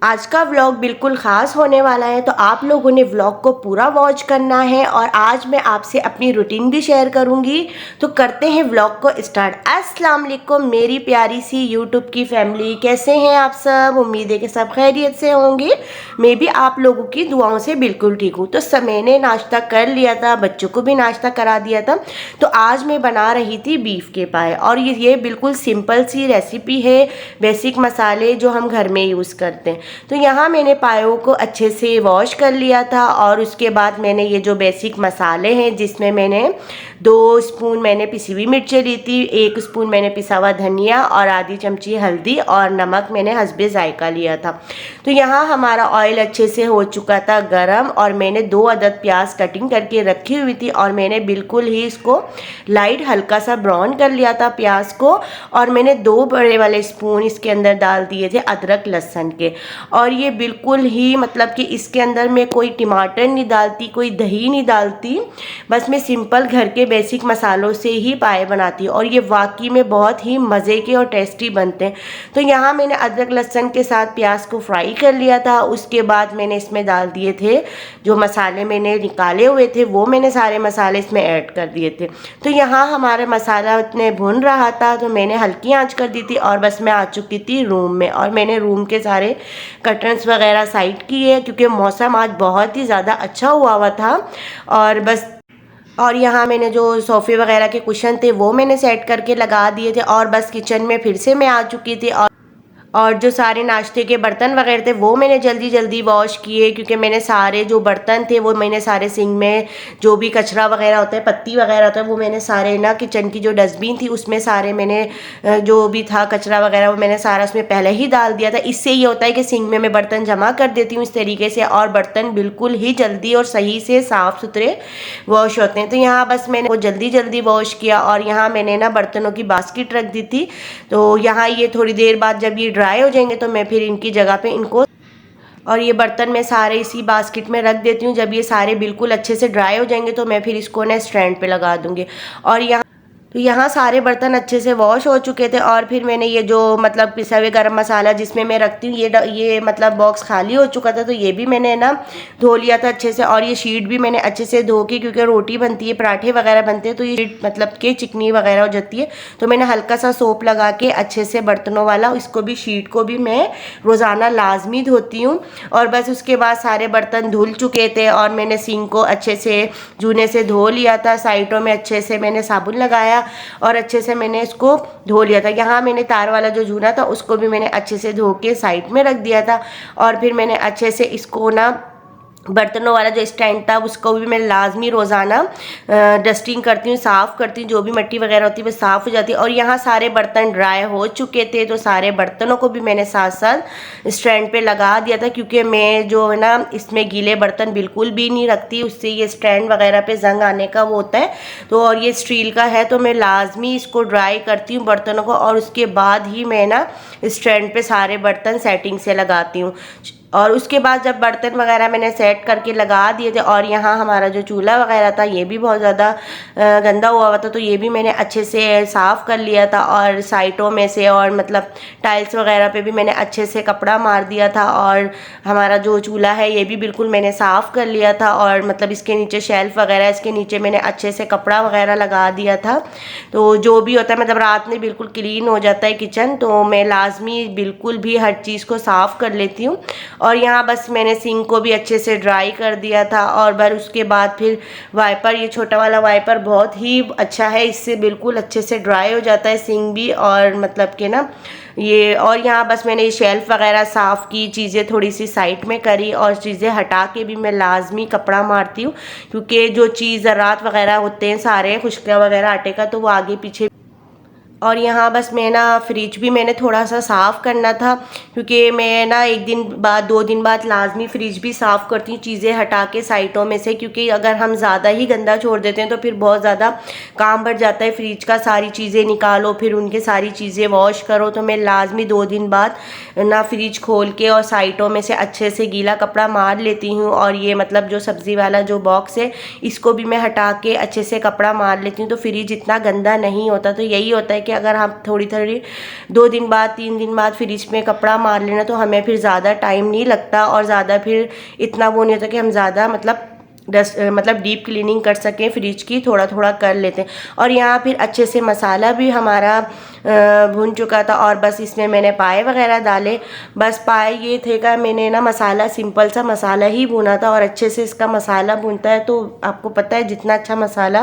आज का व्लॉग बिल्कुल ख़ास होने वाला है, तो आप लोगों ने व्लॉग को पूरा वॉच करना है और आज मैं आपसे अपनी रूटीन भी शेयर करूंगी। तो करते हैं व्लॉग को स्टार्ट। अस्सलाम वालेकुम मेरी प्यारी सी यूट्यूब की फैमिली, कैसे हैं आप सब? उम्मीद है कि सब खैरियत से होंगे। मैं भी आप लोगों की दुआओं से बिल्कुल ठीक हूँ। तो सब मैंने नाश्ता कर लिया था, बच्चों को भी नाश्ता करा दिया था। तो आज मैं बना रही थी बीफ के पाए और ये बिल्कुल सिंपल सी रेसिपी है, बेसिक मसाले जो हम घर में यूज़ करते हैं। तो यहाँ मैंने पायों को अच्छे से वॉश कर लिया था और उसके बाद मैंने ये जो बेसिक मसाले हैं, जिसमें मैंने 2 स्पून मैंने पिसी हुई मिर्चें ली थी, 1 स्पून मैंने पिसा हुआ धनिया और आधी चमची हल्दी और नमक मैंने हस्बे जायका लिया था। तो यहाँ हमारा ऑयल अच्छे से हो चुका था गरम और मैंने 2 अदद प्याज कटिंग करके रखी हुई थी और मैंने बिल्कुल ही इसको लाइट हल्का सा ब्राउन कर लिया था प्याज को। और मैंने 2 बड़े वाले स्पून इसके अंदर डाल दिए थे अदरक लहसुन के। और ये बिल्कुल ही मतलब कि इसके अंदर मैं कोई टमाटर नहीं डालती, कोई दही नहीं डालती, बस मैं सिंपल घर के बेसिक मसालों से ही पाए बनाती हूँ और ये वाकई में बहुत ही मज़े के और टेस्टी बनते हैं। तो यहाँ मैंने अदरक लहसुन के साथ प्याज को फ्राई कर लिया था। उसके बाद मैंने इसमें डाल दिए थे जो मसाले मैंने निकाले हुए थे, वो मैंने सारे मसाले इसमें ऐड कर दिए थे। तो यहाँ हमारा मसाला इतने भुन रहा था तो मैंने हल्की आंच कर दी थी और बस मैं आ चुकी थी रूम में और मैंने रूम के सारे कर्टन्स वगैरह साइड किए क्योंकि मौसम आज बहुत ही ज़्यादा अच्छा हुआ था। और बस और यहाँ मैंने जो सोफ़े वगैरह के कुशन थे वो मैंने सेट करके लगा दिए थे और बस किचन में फिर से मैं आ चुकी थी। और जो सारे नाश्ते के बर्तन वगैरह थे वो मैंने जल्दी जल्दी वॉश किए क्योंकि मैंने सारे जो बर्तन थे वो मैंने सारे सिंक में, जो भी कचरा वगैरह होता है, पत्ती वगैरह होता है, वो मैंने सारे ना किचन की जो डस्टबिन थी उसमें सारे मैंने जो भी था कचरा वगैरह वो मैंने सारा उसमें पहले ही डाल दिया था। इससे ये होता है कि सिंक में मैं बर्तन जमा कर देती हूँ इस तरीके से और बर्तन बिल्कुल ही जल्दी और सही से साफ़ सुथरे वॉश होते हैं। तो यहाँ बस मैंने वो जल्दी जल्दी वॉश किया और यहाँ मैंने ना बर्तनों की बास्केट रख दी थी। तो यहाँ ये थोड़ी देर बाद जब ये ड्राई हो जाएंगे तो मैं फिर इनकी जगह पे इनको और ये बर्तन मैं सारे इसी बास्केट में रख देती हूँ। जब ये सारे बिल्कुल अच्छे से ड्राई हो जाएंगे तो मैं फिर इसको ना स्टैंड पे लगा दूँगी। और यहाँ सारे बर्तन अच्छे से वॉश हो चुके थे और फिर मैंने ये जो मतलब पिसा हुए गरम मसाला जिसमें मैं रखती हूँ, ये मतलब बॉक्स खाली हो चुका था तो ये भी मैंने ना धो लिया था अच्छे से। और ये शीट भी मैंने अच्छे से धो के, क्योंकि रोटी बनती है, पराठे वगैरह बनते हैं तो ये शीट मतलब कि चिकनी वगैरह हो जाती है, तो मैंने हल्का सा सोप लगा के अच्छे से बर्तनों वाला इसको भी, शीट को भी मैं रोज़ाना लाजमी धोती हूँ। और बस उसके बाद सारे बर्तन धुल चुके थे और मैंने सिंक को अच्छे से जूने से धो लिया था, साइडों में अच्छे से मैंने साबुन लगाया और अच्छे से मैंने इसको धो लिया था। यहाँ मैंने तार वाला जो जूना था उसको भी मैंने अच्छे से धो के साइड में रख दिया था और फिर मैंने अच्छे से इसको ना बर्तनों वाला जो स्टैंड था उसको भी मैं लाजमी रोज़ाना डस्टिंग करती हूँ, साफ़ करती हूँ, जो भी मिट्टी वगैरह होती है वो साफ़ हो जाती है। और यहाँ सारे बर्तन ड्राई हो चुके थे तो सारे बर्तनों को भी मैंने साथ साथ स्टैंड पे लगा दिया था, क्योंकि मैं जो है ना इसमें गीले बर्तन बिल्कुल भी नहीं रखती, उससे ये स्टैंड वगैरह पे जंग आने का वो होता है। तो और ये स्टील का है तो मैं लाजमी इसको ड्राई करती हूँ बर्तनों को और उसके बाद ही मैं ना स्टैंड पे सारे बर्तन सेटिंग से लगाती हूँ। और उसके बाद जब बर्तन वगैरह मैंने सेट करके लगा दिए थे और यहाँ हमारा जो चूल्हा वगैरह था ये भी बहुत ज़्यादा गंदा हुआ था तो ये भी मैंने अच्छे से साफ़ कर लिया था और साइडों में से और मतलब टाइल्स वगैरह पे भी मैंने अच्छे से कपड़ा मार दिया था। और हमारा जो चूल्हा है ये भी बिल्कुल मैंने साफ़ कर लिया था और मतलब इसके नीचे शेल्फ़ वगैरह, इसके नीचे मैंने अच्छे से कपड़ा वगैरह लगा दिया था। तो जो भी होता है मतलब रात में बिल्कुल क्लीन हो जाता है किचन, तो मैं लाजमी बिल्कुल भी हर चीज़ को साफ़ कर लेती हूँ। और यहाँ बस मैंने सिंक को भी अच्छे से ड्राई कर दिया था और बस उसके बाद फिर वाइपर, ये छोटा वाला वाइपर बहुत ही अच्छा है, इससे बिल्कुल अच्छे से ड्राई हो जाता है सिंक भी। और मतलब कि ना ये, और यहाँ बस मैंने ये शेल्फ़ वगैरह साफ़ की, चीज़ें थोड़ी सी साइड में करी और चीज़ें हटा के भी मैं लाजमी कपड़ा मारती हूँ, क्योंकि जो चीज़ ज़रात वगैरह होते हैं सारे खुशका वगैरह आटे का तो वो आगे पीछे। और यहाँ बस मैं ना फ्रिज भी मैंने थोड़ा सा साफ़ करना था, क्योंकि मैं ना 1 दिन बाद 2 दिन बाद लाजमी फ्रिज भी साफ़ करती हूँ चीज़ें हटा के साइडों में से, क्योंकि अगर हम ज़्यादा ही गंदा छोड़ देते हैं तो फिर बहुत ज़्यादा काम बढ़ जाता है फ्रिज का, सारी चीज़ें निकालो फिर उनके सारी चीज़ें वॉश करो। तो मैं लाजमी 2 दिन बाद ना फ्रिज खोल के और साइडों में से अच्छे से गीला कपड़ा मार लेती हूँ। और ये मतलब जो सब्ज़ी वाला जो बॉक्स है इसको भी मैं हटा के अच्छे से कपड़ा मार लेती हूँ, तो फ्रिज इतना गंदा नहीं होता। तो यही होता है कि अगर हम थोड़ी थोड़ी 2 दिन बाद 3 दिन बाद फ्रिज में कपड़ा मार लेना तो हमें फिर ज़्यादा टाइम नहीं लगता और ज़्यादा फिर इतना वो नहीं होता कि हम ज़्यादा मतलब डस्ट मतलब डीप क्लीनिंग कर सकें फ्रिज की, थोड़ा थोड़ा कर लेते हैं। और यहाँ फिर अच्छे से मसाला भी हमारा भुन चुका था और बस इसमें मैंने पाए वगैरह डाले। बस पाए ये थे का मैंने ना मसाला सिंपल सा मसाला ही भुना था और अच्छे से इसका मसाला भुनता है तो आपको पता है जितना अच्छा मसाला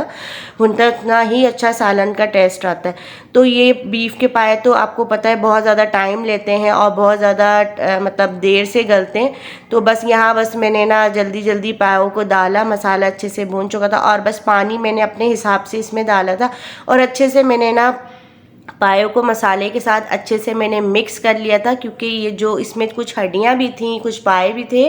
भुनता है उतना ही अच्छा सालन का टेस्ट आता है। तो ये बीफ के पाए तो आपको पता है बहुत ज़्यादा टाइम लेते हैं और बहुत ज़्यादा मतलब देर से गलते हैं। तो बस यहाँ बस मैंने ना जल्दी जल्दी पायों को डाला, मसाला अच्छे से भून चुका था और बस पानी मैंने अपने हिसाब से इसमें डाला था और अच्छे से मैंने ना पायों को मसाले के साथ अच्छे से मैंने मिक्स कर लिया था, क्योंकि ये जो इसमें कुछ हड्डियाँ भी थी कुछ पाए भी थे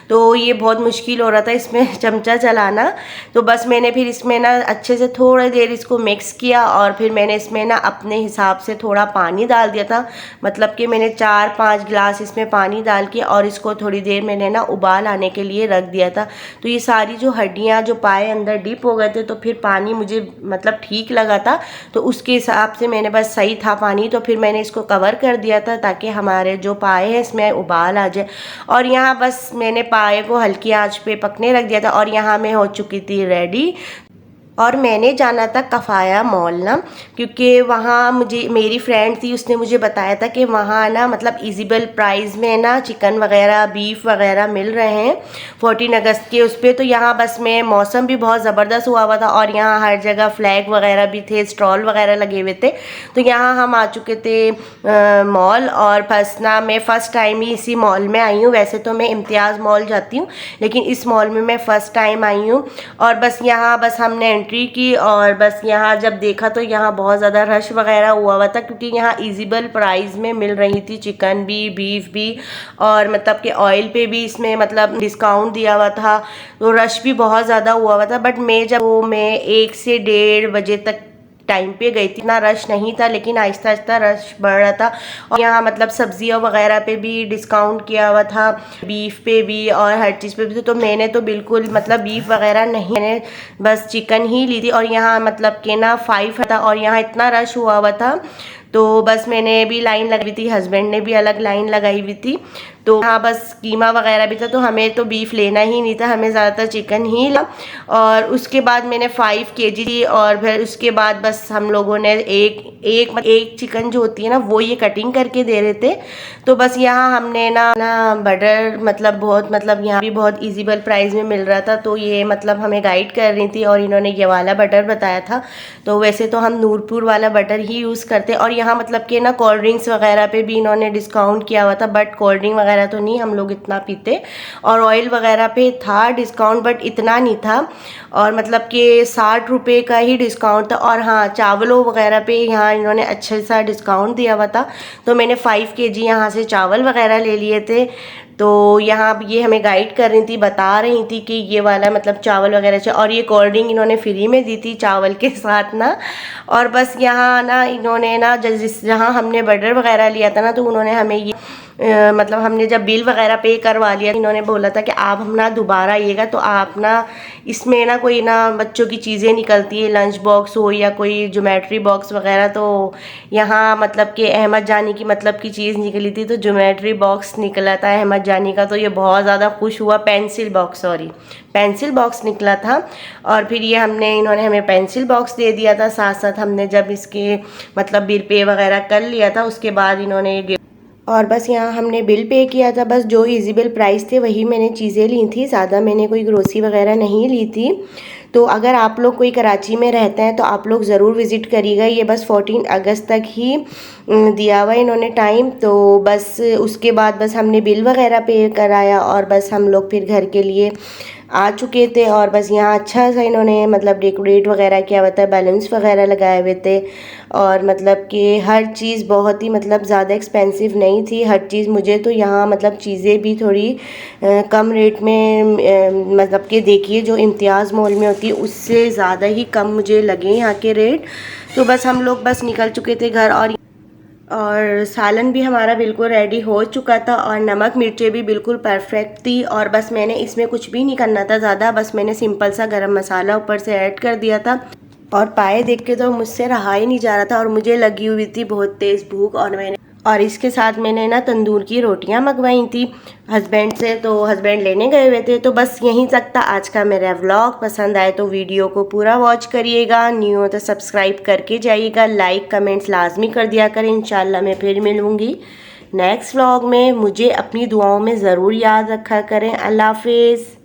तो ये बहुत मुश्किल हो रहा था इसमें चमचा चलाना। तो बस मैंने फिर इसमें ना अच्छे से थोड़ी देर इसको मिक्स किया और फिर मैंने इसमें ना अपने हिसाब से थोड़ा पानी डाल दिया था, मतलब कि मैंने 4-5 गिलास इसमें पानी डाल के और इसको थोड़ी देर मैंने ना उबाल आने के लिए रख दिया था। तो ये सारी जो हड्डियाँ जो पाए अंदर डिप हो गए थे तो फिर पानी मुझे मतलब ठीक लगा था, तो उसके हिसाब से मैंने बस सही था पानी, तो फिर मैंने इसको कवर कर दिया था ताकि हमारे जो पाए हैं इसमें उबाल आ जाए। और यहाँ बस मैंने पाए को हल्की आंच पे पकने रख दिया था और यहाँ मैं हो चुकी थी रेडी। और मैंने जाना था कफ़ाया मॉल ना, क्योंकि वहाँ मुझे मेरी फ्रेंड थी उसने मुझे बताया था कि वहाँ ना मतलब इजीबल प्राइस में ना चिकन वगैरह बीफ वगैरह मिल रहे हैं 14 अगस्त के उस पर। तो यहाँ बस में मौसम भी बहुत ज़बरदस्त हुआ था और यहाँ हर जगह फ्लैग वगैरह भी थे, स्टॉल वगैरह लगे हुए थे। तो यहाँ हम आ चुके थे मॉल और बस ना मैं फ़र्स्ट टाइम ही इसी मॉल में आई हूँ। वैसे तो मैं इम्तियाज़ मॉल जाती हूँ लेकिन इस मॉल में मैं फ़र्स्ट टाइम आई हूँ। और बस यहाँ बस हमने एंट्री की और बस यहाँ जब देखा तो यहाँ बहुत ज़्यादा रश वगैरह हुआ था, क्योंकि यहाँ इजीबल प्राइस में मिल रही थी चिकन भी बीफ भी और मतलब कि ऑयल पे भी इसमें मतलब डिस्काउंट दिया हुआ था। तो रश भी बहुत ज़्यादा हुआ था। बट मैं 1 से 1:30 बजे तक टाइम पे गई थी, इतना रश नहीं था लेकिन आहिस्ता आहिस्ता रश बढ़ रहा था। और यहाँ मतलब सब्जियों वगैरह पे भी डिस्काउंट किया हुआ था, बीफ पे भी और हर चीज़ पे भी। तो मैंने तो बिल्कुल मतलब बीफ वगैरह नहीं, मैंने बस चिकन ही ली थी। और यहाँ मतलब कि ना 5 था और यहाँ इतना रश हुआ था तो बस मैंने भी लाइन लगाई थी, हस्बैंड ने भी अलग लाइन लगाई हुई थी। तो हाँ बस कीमा वगैरह भी था तो हमें तो बीफ लेना ही नहीं था, हमें ज़्यादातर चिकन ही ला। और उसके बाद मैंने 5 केजी ली और फिर उसके बाद बस हम लोगों ने एक चिकन जो होती है ना वो ये कटिंग करके दे रहे थे। तो बस यहाँ हमने ना बटर मतलब बहुत मतलब यहाँ भी बहुत इजीबल प्राइस में मिल रहा था, तो ये मतलब हमें गाइड कर रही थी और इन्होंने ये वाला बटर बताया था। तो वैसे तो हम नूरपुर वाला बटर ही यूज़ करते और यहाँ मतलब कि ना कोल्ड ड्रिंक्स वगैरह पे भी इन्होंने डिस्काउंट किया हुआ था, बट कोल्ड ड्रिंक वगैरह तो नहीं हम लोग इतना पीते। और ऑयल वगैरह पे था डिस्काउंट बट इतना नहीं था और मतलब कि 60 रुपये का ही डिस्काउंट था। और हाँ चावलों वगैरह पे यहाँ इन्होंने अच्छे सा डिस्काउंट दिया हुआ था, तो मैंने 5 केजी यहाँ से चावल वगैरह ले लिए थे। तो यहाँ ये हमें गाइड कर रही थी, बता रही थी कि ये वाला मतलब चावल वगैरह और ये कोल्ड ड्रिंक इन्होंने फ्री में दी थी चावल के साथ ना। और बस यहाँ ना इन्होंने ना जहाँ हमने बटर वगैरह लिया था ना तो उन्होंने हमें ये मतलब हमने जब बिल वगैरह पे करवा लिया इन्होंने बोला था कि आप हम ना दोबारा आइएगा तो आप ना इसमें ना कोई ना बच्चों की चीज़ें निकलती है, लंच बॉक्स हो या कोई ज्योमेट्री बॉक्स वगैरह। तो यहाँ मतलब कि अहमद जानी की मतलब की चीज़ निकली थी तो ज्योमेट्री बॉक्स निकला था अहमद जानी का, तो ये बहुत ज़्यादा खुश हुआ। पेंसिल बॉक्स निकला था और फिर ये इन्होंने हमें पेंसिल बॉक्स दे दिया था। साथ साथ हमने जब इसके मतलब बिल पे वगैरह कर लिया था उसके बाद इन्होंने और बस यहाँ हमने बिल पे किया था। बस जो इजीबल प्राइस थे वही मैंने चीज़ें ली थी, ज़्यादा मैंने कोई ग्रोसरी वगैरह नहीं ली थी। तो अगर आप लोग कोई कराची में रहते हैं तो आप लोग ज़रूर विज़िट करिएगा। ये बस 14 अगस्त तक ही दिया हुआ इन्होंने टाइम। तो बस उसके बाद बस हमने बिल वगैरह पे कराया और बस हम लोग फिर घर के लिए आ चुके थे। और बस यहाँ अच्छा सा इन्होंने मतलब डेकोरेट वगैरह किया हुआ था, बैलून्स वगैरह लगाए हुए थे और मतलब कि हर चीज़ बहुत ही मतलब ज़्यादा एक्सपेंसिव नहीं थी हर चीज़। मुझे तो यहाँ मतलब चीज़ें भी थोड़ी कम रेट में मतलब कि देखिए जो इम्तियाज़ मॉल में होती है उससे ज़्यादा ही कम मुझे लगे यहाँ के रेट। तो बस हम लोग बस निकल चुके थे घर और सालन भी हमारा बिल्कुल रेडी हो चुका था और नमक मिर्चें भी बिल्कुल परफेक्ट थी। और बस मैंने इसमें कुछ भी नहीं करना था ज़्यादा, बस मैंने सिंपल सा गरम मसाला ऊपर से ऐड कर दिया था और पाए देख के तो मुझसे रहा ही नहीं जा रहा था और मुझे लगी हुई थी बहुत तेज़ भूख। और इसके साथ मैंने ना तंदूर की रोटियां मंगवाई थी हस्बैंड से, तो हस्बैंड लेने गए हुए थे। तो बस यहीं तक था आज का मेरा व्लॉग। पसंद आए तो वीडियो को पूरा वॉच करिएगा, न्यू हो तो सब्सक्राइब करके जाइएगा, लाइक कमेंट्स लाजमी कर दिया करें। इंशाल्लाह मैं फिर मिलूँगी नेक्स्ट व्लॉग में। मुझे अपनी दुआओं में ज़रूर याद रखा करें। अल्लाह हाफिज़।